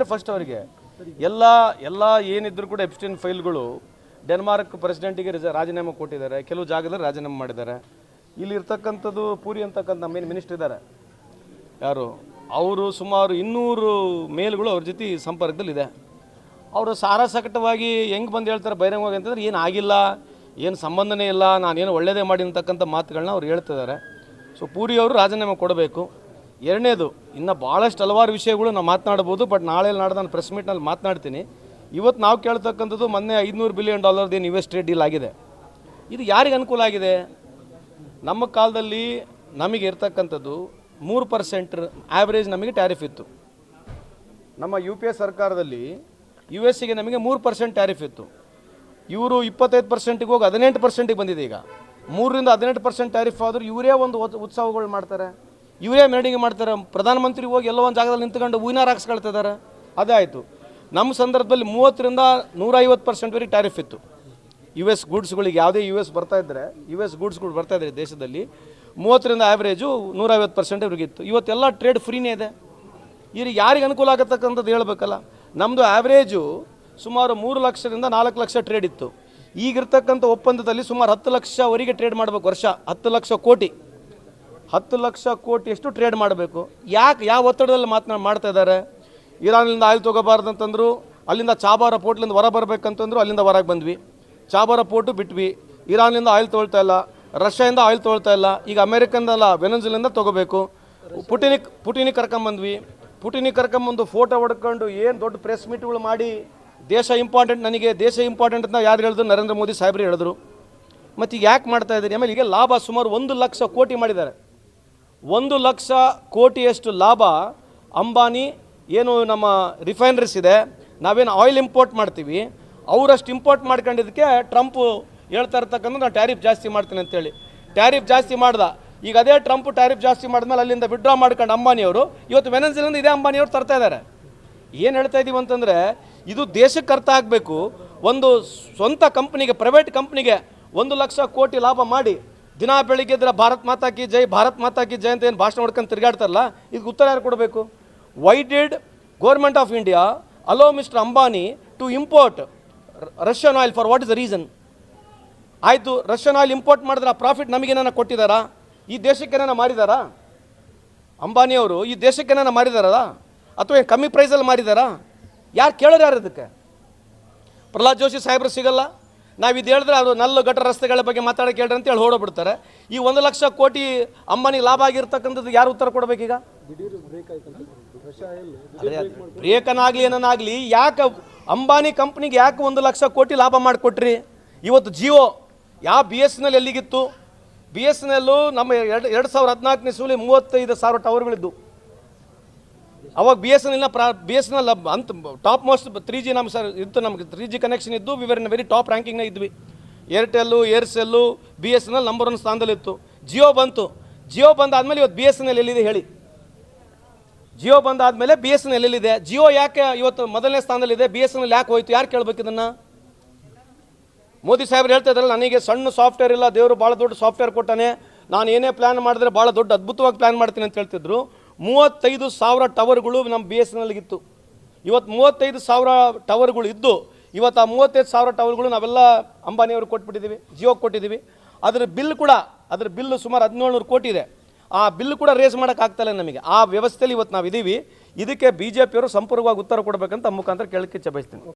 ಕೊಟ್ಟರೆ ಫಸ್ಟ್ ಅವರಿಗೆ ಎಲ್ಲ ಏನಿದ್ರು ಕೂಡ ಎಪ್ಸ್ಟೈನ್ ಫೈಲ್ಗಳು ಡೆನ್ಮಾರ್ಕ್ ಪ್ರೆಸಿಡೆಂಟಿಗೆ ರಾಜೀನಾಮೆ ಕೊಟ್ಟಿದ್ದಾರೆ, ಕೆಲವು ಜಾಗದಲ್ಲಿ ರಾಜೀನಾಮೆ ಮಾಡಿದ್ದಾರೆ. ಇಲ್ಲಿ ಇರ್ತಕ್ಕಂಥದ್ದು ಪೂರಿ ಅಂತಕ್ಕಂಥ ನಮ್ಮ ಏನು ಮಿನಿಸ್ಟರ್ ಇದ್ದಾರೆ ಯಾರು, ಅವರು ಸುಮಾರು 200 ಮೇಲ್ಗಳು ಅವ್ರ ಜೊತೆ ಸಂಪರ್ಕದಲ್ಲಿದೆ. ಅವರು ಸಾರಾಸಕಟವಾಗಿ ಹೆಂಗೆ ಬಂದು ಹೇಳ್ತಾರೆ ಬಹಿರಂಗವಾಗಿ ಅಂತಂದ್ರೆ ಏನು ಆಗಿಲ್ಲ, ಏನು ಸಂಬಂಧನೇ ಇಲ್ಲ, ನಾನೇನು ಒಳ್ಳೆಯದೇ ಮಾಡಿ ಅಂತಕ್ಕಂಥ ಮಾತುಗಳನ್ನ ಅವ್ರು ಹೇಳ್ತಿದ್ದಾರೆ. ಸೊ ಪೂರಿ ಅವರು ರಾಜೀನಾಮೆ ಕೊಡಬೇಕು. ಎರಡನೇದು, ಇನ್ನು ಭಾಳಷ್ಟು ಹಲವಾರು ವಿಷಯಗಳು ನಾವು ಮಾತನಾಡ್ಬೋದು, ಬಟ್ ನಾಳೆ ನಾಡ್ದು ನಾನು ಪ್ರೆಸ್ ಮೀಟ್ನಲ್ಲಿ ಮಾತನಾಡ್ತೀನಿ. ಇವತ್ತು ನಾವು ಕೇಳ್ತಕ್ಕಂಥದ್ದು ಮೊನ್ನೆ $500 ಬಿಲಿಯನ್ ಏನು US ಟ್ರೇಡ್ ಡೀಲ್ ಆಗಿದೆ. ಇದು ಯಾರಿಗೆ ಅನುಕೂಲ ಆಗಿದೆ? ನಮ್ಮ ಕಾಲದಲ್ಲಿ ನಮಗೆ ಇರ್ತಕ್ಕಂಥದ್ದು 3% ಆ್ಯಾವ್ರೇಜ್ ನಮಗೆ ಟ್ಯಾರಿಫ್ ಇತ್ತು. ನಮ್ಮ UPA ಸರ್ಕಾರದಲ್ಲಿ US ನಮಗೆ 3% ಟ್ಯಾರಿಫ್ ಇತ್ತು. ಇವರು 25%ಗೆ ಹೋಗಿ 18%ಗೆ ಬಂದಿದೆ. ಈಗ 3ರಿಂದ 18% ಟ್ಯಾರಿಫ್ ಆದರೂ ಇವರೇ ಒಂದು ಉತ್ಸವಗಳು ಮಾಡ್ತಾರೆ, ಇವರೇ ಮೆರವಣಿಗೆ ಮಾಡ್ತಾರೆ. ಪ್ರಧಾನಮಂತ್ರಿ ಹೋಗಿ ಎಲ್ಲೋ ಒಂದು ಜಾಗದಲ್ಲಿ ನಿಂತ್ಕೊಂಡು ಹೂವಿನಾರ ಹಾಕ್ಸ್ಕೊಳ್ತಿದ್ದಾರೆ. ಅದೇ ಆಯಿತು. ನಮ್ಮ ಸಂದರ್ಭದಲ್ಲಿ 30ರಿಂದ 150%ವರೆಗೆ ಟ್ಯಾರಿಫ್ ಇತ್ತು. US ಗೂಡ್ಸ್ಗಳಿಗೆ ಯಾವುದೇ US ಗೂಡ್ಸ್ಗಳು ಬರ್ತಾಯಿದ್ರೆ ದೇಶದಲ್ಲಿ 30ರಿಂದ ಆ್ಯಾವ್ರೇಜು 150% ಇವ್ರಿಗಿತ್ತು. ಇವತ್ತೆಲ್ಲ ಟ್ರೇಡ್ ಫ್ರೀನೇ ಇದೆ. ಇವ್ರಿಗೆ ಯಾರಿಗೆ ಅನುಕೂಲ ಆಗತಕ್ಕಂಥದ್ದು ಹೇಳಬೇಕಲ್ಲ. ನಮ್ಮದು ಆ್ಯಾವ್ರೇಜು ಸುಮಾರು 3 ಲಕ್ಷದಿಂದ 4 ಲಕ್ಷ ಟ್ರೇಡ್ ಇತ್ತು. ಈಗಿರ್ತಕ್ಕಂಥ ಒಪ್ಪಂದದಲ್ಲಿ ಸುಮಾರು 10 ಲಕ್ಷವರೆಗೆ ಟ್ರೇಡ್ ಮಾಡಬೇಕು ವರ್ಷ. 10 ಲಕ್ಷ ಕೋಟಿ 10 ಲಕ್ಷ ಕೋಟಿಯಷ್ಟು ಟ್ರೇಡ್ ಮಾಡಬೇಕು. ಯಾವ ಒತ್ತಡದಲ್ಲಿ ಮಾಡ್ತಾ ಇದ್ದಾರೆ? ಇರಾನಿಂದ ಆಯಿಲ್ ತೊಗೋಬಾರ್ದು ಅಂತಂದರು, ಅಲ್ಲಿಂದ ಚಾಬಾರ ಪೋರ್ಟ್ಲಿಂದ ಹೊರ ಬರಬೇಕಂತಂದ್ರು, ಅಲ್ಲಿಂದ ಹೊರಗೆ ಬಂದ್ವಿ. ಚಾಬಾರ ಪೋರ್ಟು ಬಿಟ್ವಿ. ಇರಾನಿಂದ ಆಯಿಲ್ ತೊಗೊಳ್ತಾ ಇಲ್ಲ, ರಷ್ಯಾದಿಂದ ಆಯಿಲ್ ತೊಗೊಳ್ತಾ ಇಲ್ಲ. ಈಗ ಅಮೇರಿಕನ್ದಲ್ಲ ವೆನೆಜುವೆಲಾದಿಂದ ತೊಗೋಬೇಕು. ಪುಟಿನಿಗೆ ಕರ್ಕೊಂಬಂದ್ವಿ. ಪುಟಿನಿಗೆ ಕರ್ಕೊಂಬಂದು ಫೋಟೋ ಹೊಡ್ಕೊಂಡು ಏನು ದೊಡ್ಡ ಪ್ರೆಸ್ ಮೀಟ್ಗಳು ಮಾಡಿ ದೇಶ ಇಂಪಾರ್ಟೆಂಟ್ ಅಂತ ಯಾರು ಹೇಳಿದ್ರು? ನರೇಂದ್ರ ಮೋದಿ ಸಾಹೇಬ್ರು ಹೇಳಿದ್ರು. ಮತ್ತು ಈಗ ಯಾಕೆ ಮಾಡ್ತಾ ಇದ್ದೀರಿ? ಆಮೇಲೆ ಈಗ ಲಾಭ ಸುಮಾರು 1 ಲಕ್ಷ ಕೋಟಿ ಮಾಡಿದ್ದಾರೆ. 1 ಲಕ್ಷ ಕೋಟಿಯಷ್ಟು ಲಾಭ ಅಂಬಾನಿ ಏನು ನಮ್ಮ ರಿಫೈನರೀಸ್ ಇದೆ, ನಾವೇನು ಆಯಿಲ್ ಇಂಪೋರ್ಟ್ ಮಾಡ್ತೀವಿ, ಅವರಷ್ಟು ಇಂಪೋರ್ಟ್ ಮಾಡ್ಕೊಂಡಿದ್ದಕ್ಕೆ ಟ್ರಂಪು ಹೇಳ್ತಾ ಇರ್ತಕ್ಕಂಥ ನಾನು ಟ್ಯಾರಿಫ್ ಜಾಸ್ತಿ ಮಾಡ್ತೀನಿ ಅಂತೇಳಿ. ಟ್ಯಾರಿಫ್ ಜಾಸ್ತಿ ಮಾಡ್ದ. ಈಗ ಅದೇ ಟ್ರಂಪ್ ಟ್ಯಾರಿಫ್ ಜಾಸ್ತಿ ಮಾಡಿದ್ಮೇಲೆ ಅಲ್ಲಿಂದ ವಿಡ್ರಾ ಮಾಡ್ಕೊಂಡು ಅಂಬಾನಿಯವರು ಇವತ್ತು ವೆನೆಜುವೆಲಾದಿಂದ ಇದೇ ಅಂಬಾನಿಯವರು ತರ್ತಾ ಇದ್ದಾರೆ. ಏನು ಹೇಳ್ತಾ ಇದ್ದೀವಿ ಅಂತಂದರೆ, ಇದು ದೇಶಕ್ಕೆ ಅರ್ಥ ಆಗಬೇಕು. ಒಂದು ಸ್ವಂತ ಕಂಪ್ನಿಗೆ, ಪ್ರೈವೇಟ್ ಕಂಪ್ನಿಗೆ 1 ಲಕ್ಷ ಕೋಟಿ ಲಾಭ ಮಾಡಿ ದಿನ ಬೆಳಿಗ್ಗೆ ಇದ್ರೆ ಭಾರತ್ ಮಾತಾ ಕಿ ಜೈ ಅಂತ ಏನು ಭಾಷಣ ಹೊಡ್ಕೊಂಡು ತಿರುಗಾಡ್ತಾರಲ್ಲ, ಇದಕ್ಕೆ ಉತ್ತರ ಯಾರು ಕೊಡಬೇಕು? Why did government of India allow mister Ambani to import Russian oil for what is the reason? ಆಯಿತು, ರಷ್ಯನ್ ಆಯಿಲ್ ಇಂಪೋರ್ಟ್ ಮಾಡಿದ್ರೆ ಆ ಪ್ರಾಫಿಟ್ ನಮಗೇನ ಕೊಟ್ಟಿದ್ದಾರಾ? ಈ ದೇಶಕ್ಕೇನ ಮಾರಿದಾರಾ? ಅಂಬಾನಿಯವರು ಈ ದೇಶಕ್ಕೇನ ಮಾರಿದಾರ ಅಥವಾ ಏನು ಕಮ್ಮಿ ಪ್ರೈಸಲ್ಲಿ ಮಾರಿದಾರಾ? ಯಾರು ಕೇಳೋರು ಯಾರು ಇದಕ್ಕೆ? ಪ್ರಹ್ಲಾದ್ ಜೋಶಿ ಸಾಹೇಬ್ರು ಸಿಗಲ್ಲ. ನಾವು ಇದು ಹೇಳಿದ್ರೆ ಅದು ನಲ್ಲು ಗಟರ್ ರಸ್ತೆಗಳ ಬಗ್ಗೆ ಮಾತಾಡೋಕೆ ಹೇಳ್ರಿ ಅಂತೇಳಿ ಹೊಡೋಗ್ಬಿಡ್ತಾರೆ. ಈ 1 ಲಕ್ಷ ಕೋಟಿ ಅಂಬಾನಿ ಲಾಭ ಆಗಿರ್ತಕ್ಕಂಥದ್ದು ಯಾರು ಉತ್ತರ ಕೊಡಬೇಕೀಗ? ಬ್ರೇಕನಾಗಲಿ ಏನನ್ನಾಗಲಿ, ಯಾಕೆ ಅಂಬಾನಿ ಕಂಪ್ನಿಗೆ ಯಾಕೆ 1 ಲಕ್ಷ ಕೋಟಿ ಲಾಭ ಮಾಡಿಕೊಟ್ರಿ? ಇವತ್ತು ಜಿಯೋ ಯಾವ BSNL ಎಲ್ಲಿಗಿತ್ತು? BSNL ನಮ್ಮ 2014ನೇ ಇಸ್ವಿಲಿ 35,000 ಟವರ್ಗಳಿದ್ದು. ಅವಾಗ BSNL ಅಂತ ಟಾಪ್ ಮೋಸ್ಟ್ 3G ನಮ್ಮ ಸರ್ ಇತ್ತು, ನಮಗೆ 3G ಕನೆಕ್ಷನ್ ಇದ್ದು. We were in very top ರ್ಯಾಂಕಿಂಗ್ನಾಗ ಇದ್ವಿ. ಏರ್ಸೆಲ್ಲು BSNL ನಂಬರ್ 1 ಸ್ಥಾನದಲ್ಲಿತ್ತು. ಜಿಯೋ ಬಂದಾದಮೇಲೆ ಇವತ್ತು BSNL ಎಲ್ಲಿದೆ ಹೇಳಿ? ಜಿಯೋ ಬಂದಾದಮೇಲೆ BSNL ಎಲ್ಲಿದೆ? ಜಿಯೋ ಯಾಕೆ ಇವತ್ತು ಮೊದಲನೇ ಸ್ಥಾನದಲ್ಲಿದೆ? BSNL ಯಾಕೆ ಹೋಯ್ತು? ಯಾರು ಕೇಳಬೇಕು ಇದನ್ನು? ಮೋದಿ ಸಾಹೇಬ್ರು ಹೇಳ್ತಾ ಇದ್ರಲ್ಲ, ನನಗೆ ಸಣ್ಣ ಸಾಫ್ಟ್ವೇರ್ ಇಲ್ಲ, ದೇವರು ಭಾಳ ದೊಡ್ಡ ಸಾಫ್ಟ್ವೇರ್ ಕೊಟ್ಟಾನೆ, ನಾನು ಏನೇ ಪ್ಲ್ಯಾನ್ ಮಾಡಿದ್ರೆ ಭಾಳ ದೊಡ್ಡ ಅದ್ಭುತವಾಗಿ ಪ್ಲ್ಯಾನ್ ಮಾಡ್ತೀನಿ ಅಂತ ಹೇಳ್ತಿದ್ರು. 35,000 ಟವರ್ಗಳು ನಮ್ಮ BSNLಗಿತ್ತು. ಇವತ್ತು 35,000 ಟವರ್ಗಳು ಇದ್ದು ಇವತ್ತು ಆ 35,000 ಟವರ್ಗಳು ನಾವೆಲ್ಲ ಅಂಬಾನಿಯವ್ರಿಗೆ ಕೊಟ್ಬಿಟ್ಟಿದ್ದೀವಿ, ಜಿಯೋಗೆ ಕೊಟ್ಟಿದ್ದೀವಿ. ಅದರ ಬಿಲ್ ಸುಮಾರು 1700 ಕೋಟಿ ಇದೆ. ಆ ಬಿಲ್ ಕೂಡ ರೇಸ್ ಮಾಡೋಕ್ಕಾಗ್ತಾಯಿಲ್ಲ ನಮಗೆ. ಆ ವ್ಯವಸ್ಥೆಯಲ್ಲಿ ಇವತ್ತು ನಾವು ಇದ್ದೀವಿ. ಇದಕ್ಕೆ BJP ಅವರು ಸಂಪೂರ್ಣವಾಗಿ ಉತ್ತರ ಕೊಡಬೇಕಂತ ಮುಖಾಂತರ ಕೇಳಕ್ಕೆ ಇಚ್ಛೆ ಬಯಸ್ತೀನಿ.